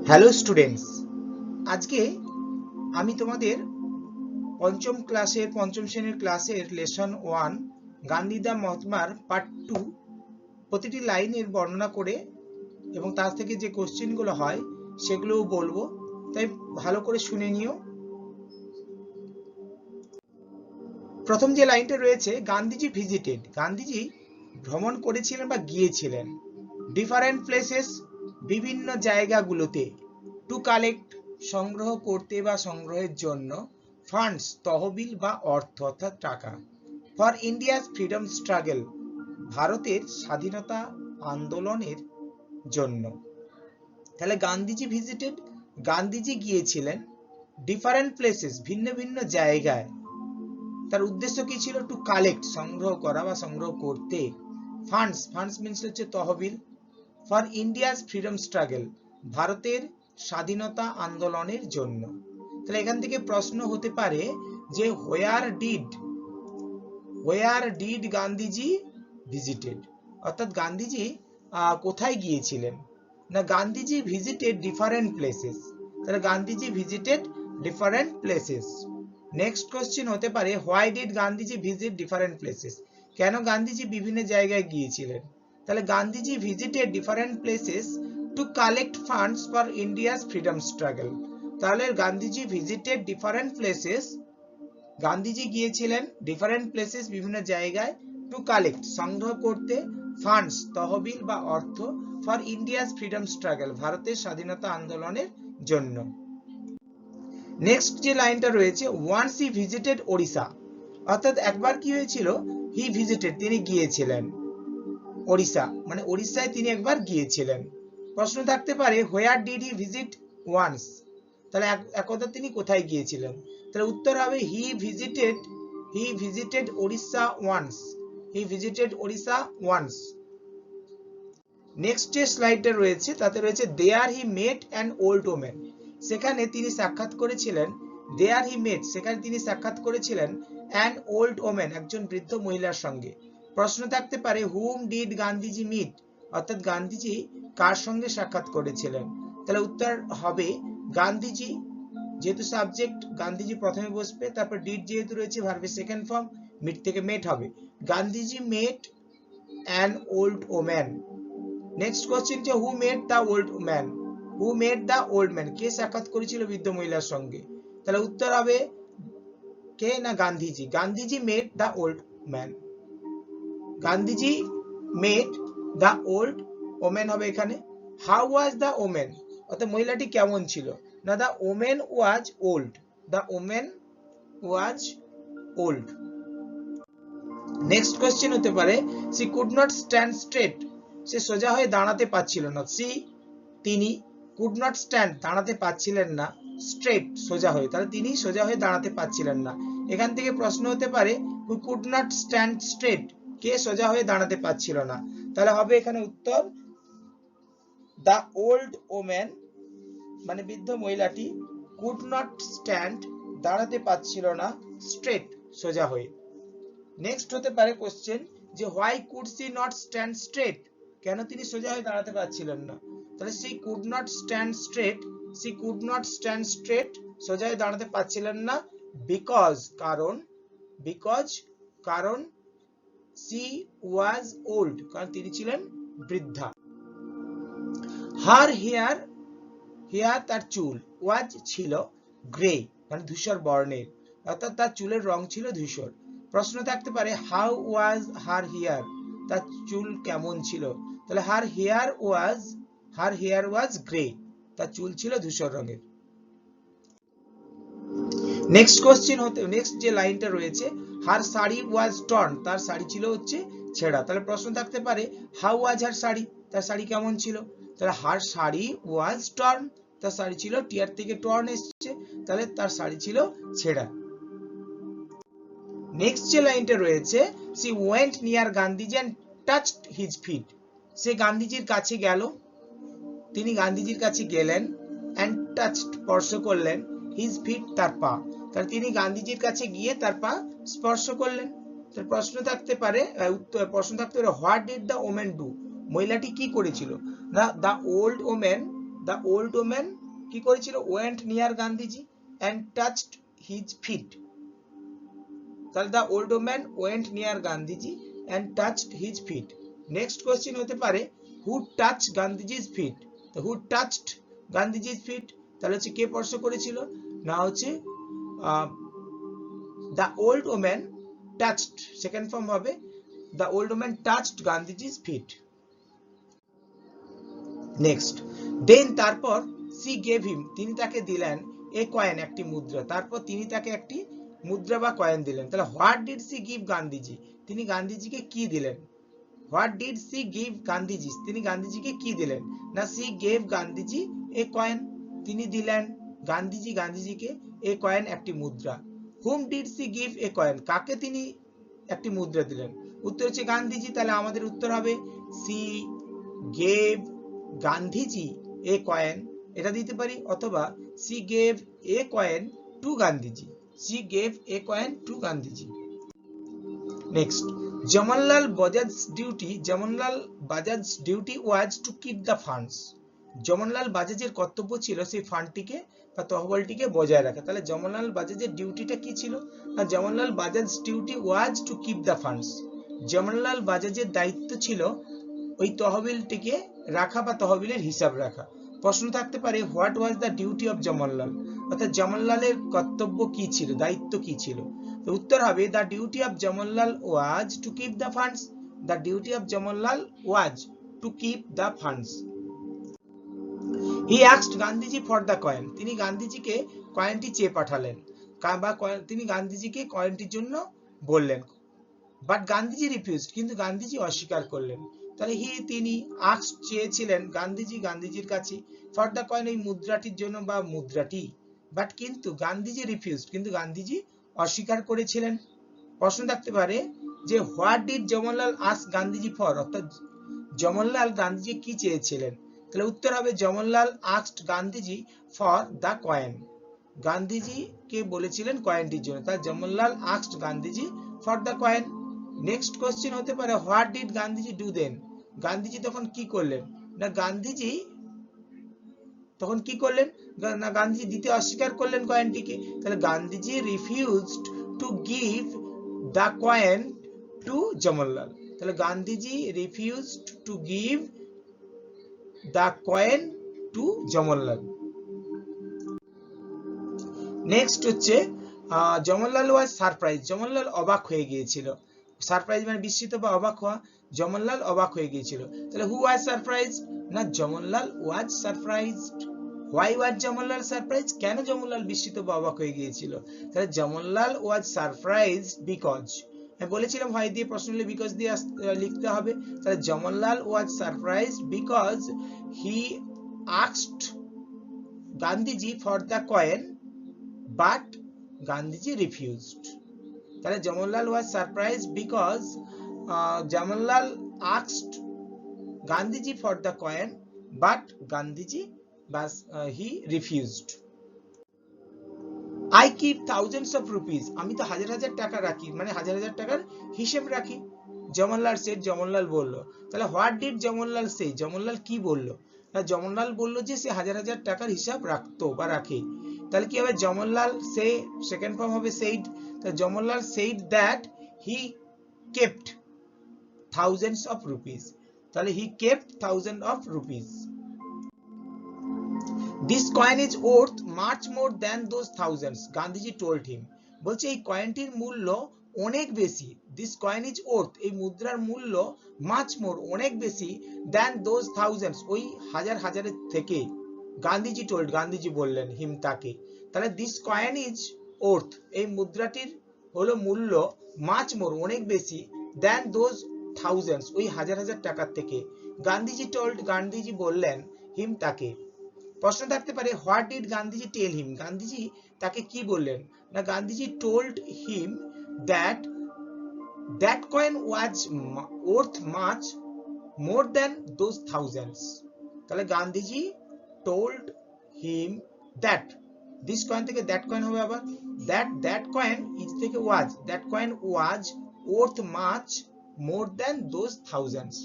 Hello students, আজকে আমি তোমাদের পঞ্চম শ্রেণীর ক্লাসের লেসন 1 গান্ধীদা মহাত্মার পার্ট 2 প্রতিটি লাইনের বর্ণনা করে এবং তার থেকে যে কোশ্চেনগুলো হয় সেগুলোও বলবো, তাই ভালো করে শুনে নিও। প্রথম যে লাইনটা রয়েছে, গান্ধীজি ভিজিটেড, গান্ধীজি ভ্রমণ করেছিলেন বা গিয়েছিলেন ডিফারেন্ট প্লেসেস, বিভিন্ন জায়গাগুলোতে, টু কালেক্ট, সংগ্রহ করতে বা সংগ্রহের জন্য, ফান্ডস, তহবিল বা অর্থ অর্থাৎ টাকা, ফর ইন্ডিয়াস ফ্রিডম স্ট্রাগল, ভারতের স্বাধীনতা আন্দোলনের জন্য। তাহলে গান্ধীজি ভিজিটেড, গান্ধীজি গিয়েছিলেন ডিফারেন্ট প্লেসেস, ভিন্ন ভিন্ন জায়গায়। তার উদ্দেশ্য কি ছিল? টু কালেক্ট, সংগ্রহ করা বা সংগ্রহ করতে, ফান্ডস, ফান্ডস মিন্স হচ্ছে তহবিল, ফর ইন্ডিয়াস ফ্রিডম স্ট্রাগল, ভারতের স্বাধীনতা আন্দোলনের জন্য। তাহলে এখান থেকে প্রশ্ন হতে পারে যে হোয়ার ডিড গান্ধীজি ভিজিটেড, অর্থাৎ গান্ধীজি কোথায় গিয়েছিলেন? না, গান্ধীজি ভিজিটেড ডিফারেন্ট প্লেসেস। তাহলে Gandhiji visited different places. Next question হতে পারে why did Gandhiji visit different places, কেন গান্ধীজি বিভিন্ন জায়গায় গিয়েছিলেন? তাহলে Gandhiji visited different places to collect funds for India's freedom struggle. তাহলে Gandhiji visited different places, Gandhiji গিয়েছিলেন ডিফারেন্ট প্লেসেস, বিভিন্ন জায়গায়, টু কালেক্ট, সংগ্রহ করতে, ফান্ডস, তহবিল বা অর্থ, ফর ইন্ডিয়াস ফ্রিডম স্ট্রাগল, ভারতের স্বাধীনতা আন্দোলনের জন্য। নেক্সট যে লাইনটা রয়েছে, ওয়ান্স হি ভিজিটেড ওড়িশা, অর্থাৎ একবার কি হয়েছিল? হি ভিজিটেড, তিনি গিয়েছিলেন ওড়িশা, মানে ওড়িশায় তিনি একবার গিয়েছিলেন। প্রশ্ন থাকতে পারে where did he visit once, তাহলে একদা তিনি কোথায় গিয়েছিলেন? তাহলে উত্তর হবে he visited Odisha once, he visited Odisha once. Next যে স্লাইডটা রয়েছে তাতে রয়েছে there he met an old woman, সেখানে তিনি সাক্ষাৎ করেছিলেন, দেয়ার হি মেট, সেখানে তিনি সাক্ষাৎ করেছিলেন অ্যান ওল্ড ওম্যান, একজন বৃদ্ধ মহিলার সঙ্গে। প্রশ্ন থাকতে পারে হুম ডিড গান্ধীজি মিট, অর্থাৎ গান্ধীজি কার সঙ্গে সাক্ষাৎ করেছিলেন? তাহলে উত্তর হবে গান্ধীজি, যেহেতু সাবজেক্ট গান্ধীজি প্রথমে বসবে, তারপর ডিড যেহেতু রয়েছে ভার্বের সেকেন্ড ফর্ম, মিট থেকে মেট হবে, Gandhiji met an old woman. Next question যে who met the old man, who met the old man, কে সাক্ষাৎ করেছিল বৃদ্ধ মহিলার সঙ্গে? তাহলে উত্তর হবে কে? না, গান্ধীজি, গান্ধীজি মেট the old man, Gandhiji mate the old woman হবে এখানে। হাউ ওয়াজ দ্য ওম্যান, অর্থাৎ মহিলাটি কেমন ছিল? না, the woman was old, the woman was old. Next question হতে পারে she could not stand straight, সে সোজা হয়ে দাঁড়াতে পারছিল না, তিনি কুড নট স্ট্যান্ড, দাঁড়াতে পারছিলেন না, স্ট্রেট, সোজা হয়ে, তাহলে তিনি সোজা হয়ে দাঁড়াতে পারছিলেন না। এখান থেকে প্রশ্ন হতে পারে who could not stand straight, কে সোজা হয়ে দাঁড়াতে পারছিল না? তাহলে হবে এখানে উত্তর দ্য ওল্ড ওম্যান, মানে বৃদ্ধ মহিলাটি, কুড নট স্ট্যান্ড, দাঁড়াতে পারছিল না, স্ট্রেট, সোজা হয়ে। নেক্সট হতে পারে কোশ্চেন যে why could she not stand straight, কেন তিনি সোজা হয়ে দাঁড়াতে পারছিলেন না? তাহলে she could not stand straight, she could not stand straight, সোজা হয়ে দাঁড়াতে পারছিলেন না, বিকজ, কারণ সি ওয়াজ ওল্ড, কারণ তিনি ছিলেন বৃদ্ধা। হার হেয়ার, তার চুল, ওয়াজ ছিল, গ্রে মানে ধূসর বর্ণের, অর্থাৎ তার চুলের রং ছিল ধূসর। প্রশ্ন থাকতে পারে হাউ ওয়াজ হার হেয়ার, তার চুল কেমন ছিল? তাহলে হার হেয়ার ওয়াজ গ্রে, তার চুল ছিল ধূসর রঙের। নেক্সট যে লাইনটা রয়েছে, হার শাড়ি ওয়াজ টর্ন, তার শাড়ি ছিল হচ্ছে ছেঁড়া। তাহলে প্রশ্ন থাকতে পারে হাউ ওয়াজ হার শাড়ি, তার শাড়ি কেমন ছিল? তাহলে হার শাড়ি ওয়াজ টর্ন, তার শাড়ি ছিল, টিয়ার থেকে টর্ন এসেছে, তাহলে তার শাড়ি ছিল ছেঁড়া। নেক্সট যে লাইনটা রয়েছে, she went near Gandhiji and touched his feet, সে গান্ধীজির কাছে গেল, তিনি গান্ধীজির কাছে গেলেন, এন্ড টাচড, স্পর্শ করলেন, হিজ ফিট, তার পা, তাহলে তিনি গান্ধীজির কাছে গিয়ে তার পা স্পর্শ করলেন। তার প্রশ্ন থাকতে পারে what did the woman do, মহিলাটি কি করেছিল? The old woman the old woman কি করেছিল, went near Gandhiji and touched his feet. তাহলে the old woman went near Gandhiji and touched his feet. Next question হতে পারে হু টাচ গান্ধীজিজ ফিট। তো হু টাচড গান্ধীজিজ ফিট, তাহলে হচ্ছে কে স্পর্শ করেছিল, না হচ্ছে the old woman touched, second form হবে the old woman touched Gandhiji's feet. Next, then তারপর সি গেভ হিম, তিনি তাকে দিলেন এ কয়েন, একটি মুদ্রা, তারপর তিনি তাকে একটি মুদ্রা বা কয়েন দিলেন। তাহলে what did she give Gandhiji, তিনি গান্ধীজিকে কি দিলেন, what did she give Gandhiji, তিনি গান্ধীজিকে কি দিলেন, না she gave Gandhiji a coin, তিনি দিলেন গান্ধীজিকে এ কয়েন, একটি মুদ্রা। Whom did she give a coin, কাকে তিনি একটি মুদ্রা দিলেন, উত্তর হচ্ছে গান্ধীজি। তাহলে আমাদের উত্তর হবে she gave Gandhiji a coin, এটা দিতে পারি, অথবা she gave a coin to Gandhiji, she gave a coin to Gandhiji. Next, Jawaharlal Bajaj's duty, Jawaharlal Bajaj's duty was to keep the funds. Jawaharlal বাজাজের কর্তব্য ছিল সেই ফান্ডটিকে বা তহবিলটিকে বজায় রাখা। তাহলে জওহরলাল বাজাজের ডিউটিটা কি ছিল, না Jawaharlal Bajaj duty was to keep the funds, Jawaharlal বাজাজের দায়িত্ব ছিল ওই তহবিলটিকে রাখা বা তহবিলের হিসাব রাখা। প্রশ্ন থাকতে পারে what was the duty of Jawaharlal, অর্থাৎ জওহরলালের কর্তব্য কি ছিল, দায়িত্ব কি ছিল। তো উত্তর হবে the duty of Jawaharlal was to keep the funds, the duty of Jawaharlal was to keep the funds. He asked Gandhiji for the coin, তিনি গান্ধীজিকে কয়েনটি চেয়ে পাঠালেন বা তিনি গান্ধীজিকে কয়েনটির জন্য বললেন, বাট গান্ধীজি রিফিউজড, কিন্তু গান্ধীজি অস্বীকার করলেন। তাহলে তিনি আস্কড চেয়েছিলেন গান্ধীজির কাছে ফর দ্য কয়েন, এই মুদ্রাটির জন্য বা মুদ্রাটি, বাট কিন্তু গান্ধীজি রিফিউজড, কিন্তু গান্ধীজি অস্বীকার করেছিলেন। প্রশ্ন থাকতে পারে যে what did Jawaharlal ask Gandhiji for, অর্থাৎ জওহরলাল গান্ধীজি কি চেয়েছিলেন। তাহলে উত্তর হবে Jawaharlal asked Gandhiji for the coin, Gandhiji কে বলেছিলেন কয়েনটির জন্য, তাই Jawaharlal asked Gandhiji for the coin. Next question হতে পারে what did Gandhiji do then, Gandhiji তখন কি করলেন, না গান্ধীজি তখন কি করলেন, না গান্ধীজি দিতে অস্বীকার করলেন কয়েনটিকে। তাহলে Gandhiji refused to give the coin to Jawaharlal, তাহলে Gandhiji refused to give the coin to Jawaharlal. Next হচ্ছে জওহরলাল ওয়াজ সারপ্রাইজ, জওহরলাল অবাক হয়ে গিয়েছিল, সারপ্রাইজ মানে বিস্মিত বা অবাক হওয়া, জওহরলাল অবাক হয়ে গিয়েছিল। তাহলে হু ওয়াজ সারপ্রাইজ, না Jawaharlal was surprised. Why was Jawaharlal surprise, কেন জওহরলাল বিস্মিত বা অবাক হয়ে গিয়েছিল, তাহলে জওহরলাল ওয়াজ সারপ্রাইজড বিকজ, আমি বলেছিলাম হোয়াই দিয়ে প্রশ্ন হলে বিকজ দিয়ে লিখতে হবে। তাহলে Jawaharlal was surprised because he asked Gandhiji for the coin but Gandhiji refused. তাহলে Jawaharlal was surprised because Jawaharlal asked Gandhiji for the coin but Gandhiji he refused. I keep thousands of rupees, আমি তো হাজার হাজার টাকা রাখি, মানে হাজার হাজার টাকার হিসেব রাখি। জওহরলাল সেড, জওহরলাল বলল। তাহলে হোয়াট ডিড জওহরলাল সে, জওহরলাল কি বলল, না জওহরলাল বলল যে সে হাজার হাজার টাকার হিসাব রাখতো বা রাখে। তাহলে কি হবে, জওহরলাল সে, সেকেন্ড ফর্ম হবে সেইড, তাহলে Jawaharlal said that he kept thousands of rupees, তাহলে he kept thousand of rupees. This coin is worth much more than those thousands, Gandhiji told him, বলছে এই কয়েনটির মূল্য অনেক বেশি, this coin is worth, এই মুদ্রার মূল্য much more, অনেক বেশি, than those thousands, ওই হাজার হাজারের থেকে, গান্ধীজি told, গান্ধীজি বললেন him তাকে। তাহলে this coin is worth, এই মুদ্রাটির হলো মূল্য much more, অনেক বেশি, than those thousands, ওই হাজার হাজার টাকার থেকে, গান্ধীজি told, গান্ধীজি বললেন him তাকে। প্রশ্ন থাকতে পারে what did Gandhiji tell him, Gandhiji তাকে কি বললেন, না Gandhiji told him that that coin was worth much more than those thousands, তাহলে Gandhiji told him that, this coin থেকে দ্যাট কয়েন হবে আবার, দ্যাট কয়েন ইজ থেকে was, that coin was worth much more than those thousands.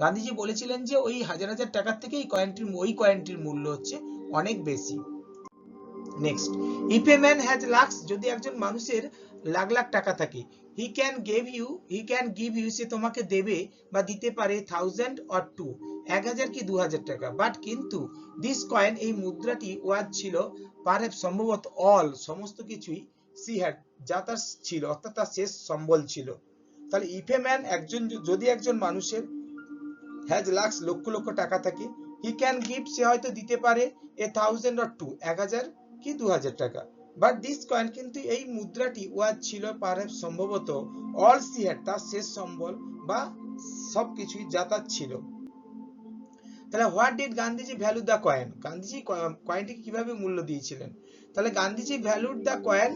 Gandhiji বলেছিলেন যে ওই হাজার হাজার টাকার থেকে ওই কয়েনটির মূল্য হচ্ছে অনেক বেশি। Next, if a man has lakhs, যদি একজন মানুষের লাখ লাখ টাকা থাকে, হি ক্যান গিভ ইউ, সে তোমাকে দেবে বা দিতে পারে 1000 or 2, 1000 কি 2000 টাকা। বাট কিন্তু দিস কয়েন, এই মুদ্রাটি ওয়াজ ছিল, পারহ্যাপস সম্ভবত, অল সমস্ত কিছুই, সি হ্যাড যা তার ছিল, অর্থাৎ তার শেষ সম্বল ছিল। তাহলে ইফ এ ম্যান, যদি একজন মানুষের হ্যাজ লাক্স লক্ষ লক্ষ টাকা থাকে, হি ক্যান গিভ, সে হয়তো দিতে পারে, 1000 or 2, 1000 কি 2000 টাকা। বাট দিস কয়েন, কিন্তু এই মুদ্রাটি ওয়াজ ছিল, পারহ্যাপস সম্ভবত, অল সি হ্যাড তার শেষ সম্বল বা সবকিছুই যা তার ছিল। তাহলে what did Gandhiji value the coin, Gandhiji কয়েনটিকে কিভাবে মূল্য দিয়েছিলেন? তাহলে Gandhiji valued the coin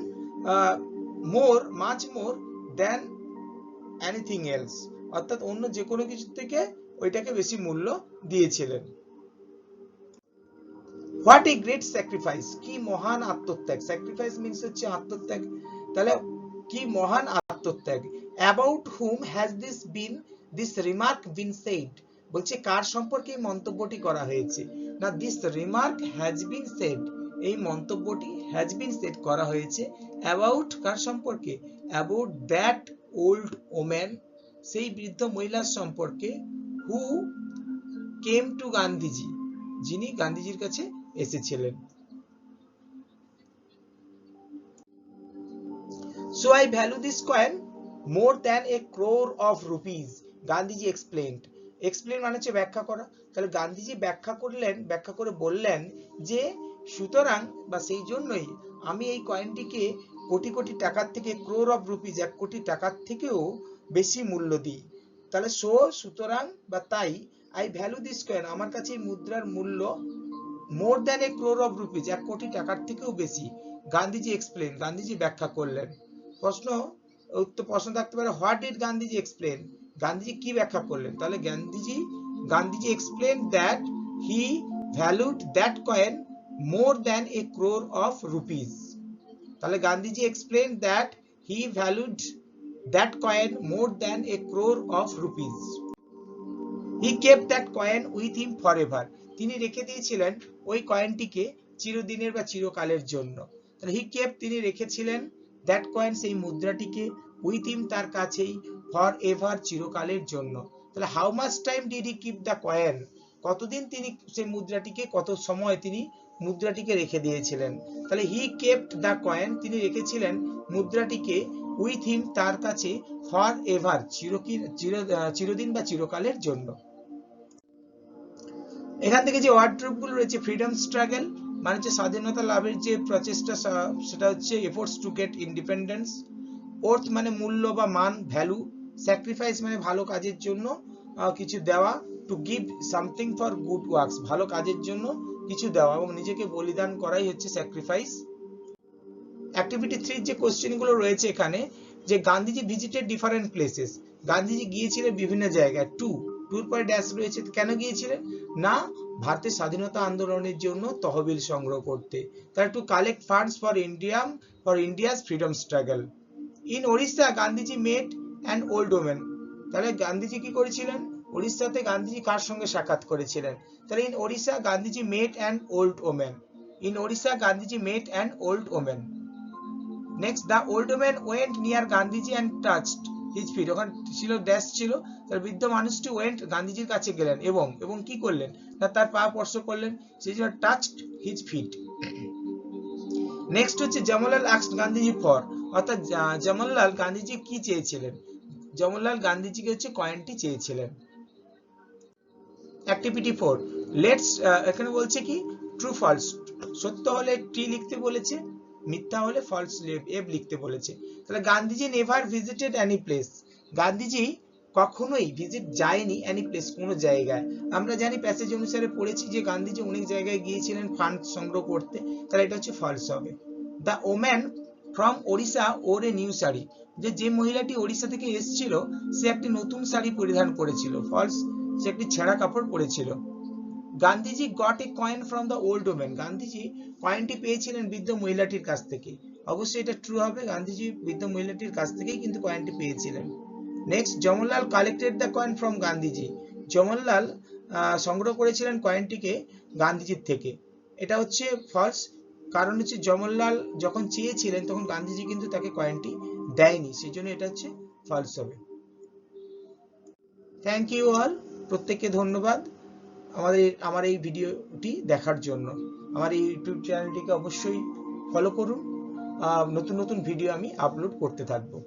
much more than anything else, অর্থাৎ অন্য যে কোনো কিছু থেকে ওইটাকে বেশি মূল্য দিয়েছিলেন। হোয়াট এ গ্রেট স্যাক্রিফাইস, কি মহান আত্মত্যাগ, স্যাক্রিফাইস মিন্স হচ্ছে আত্মত্যাগ, তাহলে কি মহান আত্মত্যাগ। About whom has this remark been said, বলছে কার সম্পর্কে এই মন্তব্যটি করা হয়েছে, না this remark has been said, এই মন্তব্যটি হ্যাজ বিন সেড করা হয়েছে অ্যাবাউট কার সম্পর্কে, অ্যাবাউট দ্যাট ওল্ড ওম্যান, সেই বৃদ্ধ মহিলার সম্পর্কে, হু কেম টু গান্ধীজি, যিনি গান্ধীজির কাছে এসেছিলেন। So I value this coin more than a crore of rupees, Gandhiji explained, explain মানে হচ্ছে ব্যাখ্যা করা, তাহলে গান্ধীজি ব্যাখ্যা করে বললেন যে সুতরাং বা সেই জন্যই আমি এই কয়েনটিকে কোটি কোটি টাকার থেকে, ক্রোর অফ রুপিজ 1 কোটি টাকার থেকেও বেশি মূল্য দিই। তাহলে সুতরাং বা তাই, আই ভ্যালু দিস কয়েন, আমার কাছে এই মুদ্রার মূল্য, মোর than a crore of rupees 1 কোটি টাকার থেকেও বেশি। গান্ধীজি এক্সপ্লেন, গান্ধীজি ব্যাখ্যা করলেন। প্রশ্ন থাকতে পারে what did Gandhiji explain, Gandhiji কি ব্যাখ্যা করলেন? তাহলে Gandhiji explain that he valued that coin more than a crore of rupees, তাহলে Gandhiji explain that he valued that coin more than a crore of rupees. He kept that coin with him forever, তিনি রেখে দিয়েছিলেন ওই কয়েনটিকে চিরদিনের বা চিরকালের জন্য। তাহলে হি কেপ্ট, তিনি রেখেছিলেন, দ্যাট কয়েন, সেই মুদ্রাটিকে, উইথ হিম, তার কাছেই, ফরএভার, চিরকালের জন্য। তাহলে how much time did he keep the coin, কতদিন তিনি সেই মুদ্রাটিকে, কত সময় তিনি মুদ্রাটিকে রেখে দিয়েছিলেন। তাহলে হি কেপ্ট দ্য কয়েন, তিনি রেখেছিলেন মুদ্রাটিকে, উইথ হিম, তার কাছে, ফরএভার, চিরদিন বা চিরকালের জন্য। এখান থেকে যে ওয়ার্ড গ্রুপ গুলো রয়েছে, ফ্রিডম স্ট্রাগল মানে হচ্ছে স্বাধীনতা লাভের যে প্রচেষ্টা, সেটা হচ্ছে efforts to get independence. Worth মানে মূল্য বা মান, ভ্যালু। স্যাক্রিফাইস মানে ভালো কাজের জন্য কিছু দেওয়া। To give something for good works, ভালো কাজের জন্য কিছু দেওয়া এবং নিজেকে বলিদান করাই হচ্ছে স্যাক্রিফাইস। অ্যাক্টিভিটি 3 যে কোশ্চেন গুলো রয়েছে এখানে, যে Gandhiji visited different places, Gandhiji গিয়েছিলেন বিভিন্ন জায়গায়। ট্যুর পরে ড্যাশ রয়েছে, কেন গিয়েছিলেন, না ভারতের স্বাধীনতা আন্দোলনের জন্য তহবিল সংগ্রহ করতে, তার two collect funds for India's freedom struggle. In Odisha Gandhiji met an old woman, তাহলে গান্ধীজি কি করেছিলেন, ওড়িশাতে গান্ধীজি কার সঙ্গে সাক্ষাৎ করেছিলেন, তাহলে in Odisha Gandhiji met an old woman, in Odisha Gandhiji met an old woman. Next, the old woman went near Gandhiji and touched his fit, ওখানে ছিল dash ছিল, তার বৃদ্ধ মানুষটি ওয়েন্ট গান্ধীজির কাছে গেলেন এবং কি করলেন, না তার পা স্পর্শ করলেন, সেই জন্য টাচড হিজ ফিট। নেক্সট হচ্ছে জওহরলাল আস্কড গান্ধীজি ফর, অর্থাৎ জওহরলাল গান্ধীজি কি চেয়েছিলেন, জওহরলাল গান্ধীজিকে হচ্ছে কয়েনটি চেয়েছিলেন। অ্যাক্টিভিটি 4, লেটস, এখানে বলছে কি ট্রু ফলস, সত্য হলে টি লিখতে বলেছে, মিথ্যা হলে ফলস এফ লিখতে বলেছে। তাহলে Gandhiji never visited any place, Gandhiji কখনোই ভিজিট যায়নি এনি প্লেস, কোনো জায়গায়। আমরা জানি প্যাসেজ অনুসারে পড়েছি যে গান্ধীজি অনেক জায়গায় গিয়েছিলেন ফান্ড সংগ্রহ করতে, তাহলে এটা হচ্ছে ফলস হবে। The woman from Odisha or a new sari, যে মহিলাটি ওড়িশা থেকে এসেছিল সে একটি নতুন শাড়ি পরিধান করেছিল, ফলস, সে একটি ছেঁড়া কাপড় পরেছিল। Gandhiji got a coin from the old woman, Gandhiji কয়েনটি পেয়েছিলেন বৃদ্ধ মহিলাটির কাছ থেকে, অবশ্যই এটা ট্রু হবে, গান্ধীজি বৃদ্ধ মহিলাটির কাছ থেকেই কিন্তু কয়েনটি পেয়েছিলেন। Next, Jawaharlal collected the coin from Gandhiji, Jawaharlal সংগ্রহ করেছিলেন কয়েনটিকে গান্ধীজির থেকে। এটা হচ্ছে ফলস, কারণ হচ্ছে জওহরলাল যখন চেয়েছিলেন তখন গান্ধীজি কিন্তু তাকে কয়েনটি দেয়নি, সেজন্য এটা হচ্ছে ফলস হবে। থ্যাংক ইউ অল, প্রত্যেককে ধন্যবাদ আমার এই ভিডিওটি দেখার জন্য। আমার এই ইউটিউব চ্যানেলটিকে অবশ্যই ফলো করুন, নতুন নতুন ভিডিও আমি আপলোড করতে থাকবো।